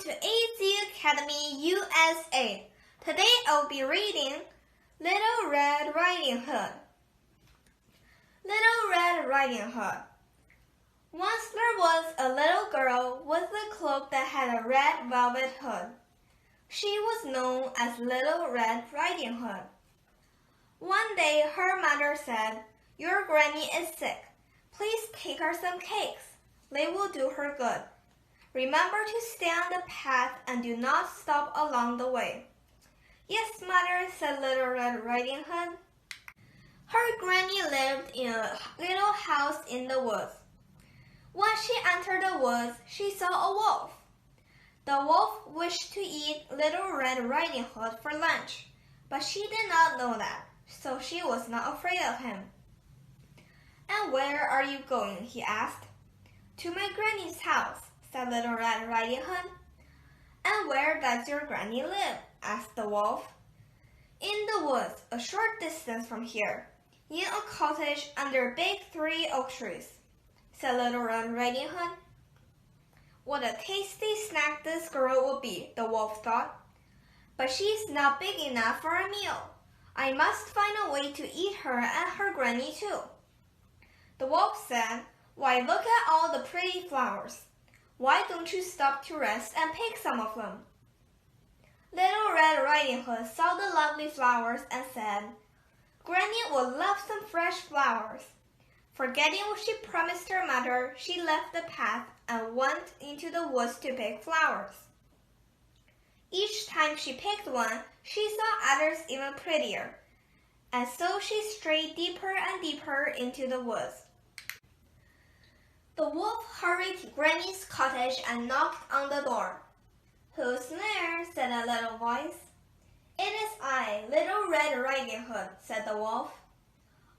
to AZ Academy USA. Today I'll be reading Little Red Riding Hood. Little Red Riding Hood. Once there was a little girl with a cloak that had a red velvet hood. She was known as Little Red Riding Hood. One day her mother said, "Your granny is sick. Please take her some cakes. They will do her good. Remember to stay on the path and do not stop along the way." "Yes, mother," said Little Red Riding Hood. Her granny lived in a little house in the woods. When she entered the woods, she saw a wolf. The wolf wished to eat Little Red Riding Hood for lunch, but she did not know that, so she was not afraid of him. "And where are you going?" he asked. "To my granny's house," said Little Red Riding Hood. "And where does your granny live?" asked the wolf. "In the woods, a short distance from here, in a cottage under big 3 oak trees," said Little Red Riding Hood. What a tasty snack this girl will be, the wolf thought. But she's not big enough for a meal. I must find a way to eat her and her granny too. The wolf said, "Why, look at all the pretty flowers. Why don't you stop to rest and pick some of them?" Little Red Riding Hood saw the lovely flowers and said, "Granny would love some fresh flowers." Forgetting what she promised her mother, she left the path and went into the woods to pick flowers. Each time she picked one, she saw others even prettier, and so she strayed deeper and deeper into the woods. The wolf hurried to Granny's cottage and knocked on the door. "Who's there?" said a little voice. "It is I, Little Red Riding Hood," said the wolf.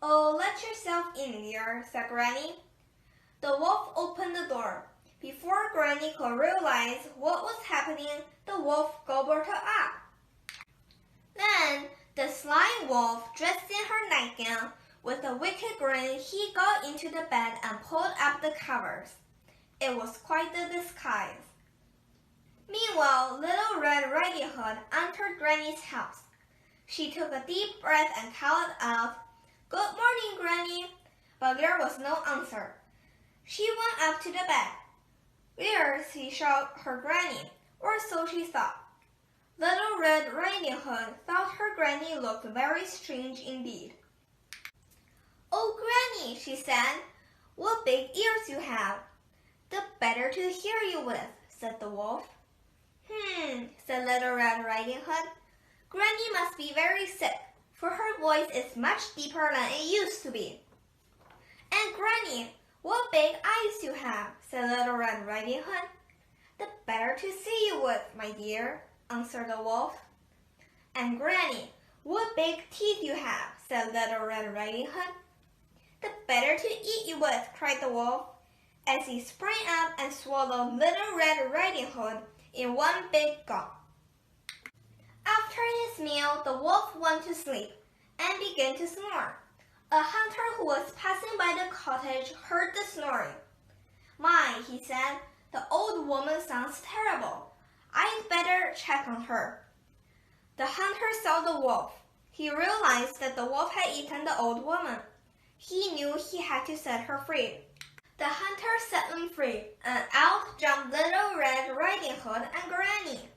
"Oh, let yourself in, dear," said Granny. The wolf opened the door. Before Granny could realize what was happening, the wolf gobbled her up. Then the sly wolf, dressed in her nightgown, with a wicked grin, he got into the bed and pulled up the covers. It was quite the disguise. Meanwhile, Little Red Riding Hood entered Granny's house. She took a deep breath and called out, "Good morning, Granny," but there was no answer. She went up to the bed. There she saw her granny, or so she thought. Little Red Riding Hood thought her granny looked very strange indeed. "Oh, Granny," she said, "what big ears you have." "The better to hear you with," said the wolf. Said Little Red Riding Hood. "Granny must be very sick, for her voice is much deeper than it used to be." "And Granny, what big eyes you have," said Little Red Riding Hood. "The better to see you with, my dear," answered the wolf. "And Granny, what big teeth you have," said Little Red Riding Hood. "The better to eat you with," cried the wolf, as he sprang up and swallowed Little Red Riding Hood in one big gulp. After his meal, the wolf went to sleep and began to snore. A hunter who was passing by the cottage heard the snoring. "My," he said, "the old woman sounds terrible. I'd better check on her." The hunter saw the wolf. He realized that the wolf had eaten the old woman. He knew he had to set her free. The hunter set them free, and out jumped Little Red Riding Hood and Granny.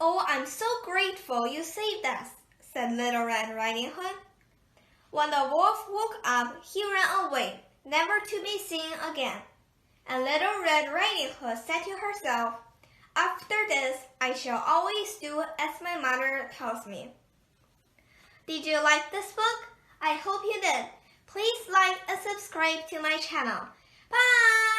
"Oh, I'm so grateful you saved us," said Little Red Riding Hood. When the wolf woke up, he ran away, never to be seen again. And Little Red Riding Hood said to herself, "After this, I shall always do as my mother tells me." Did you like this book? I hope you did. Please like and subscribe to my channel. Bye!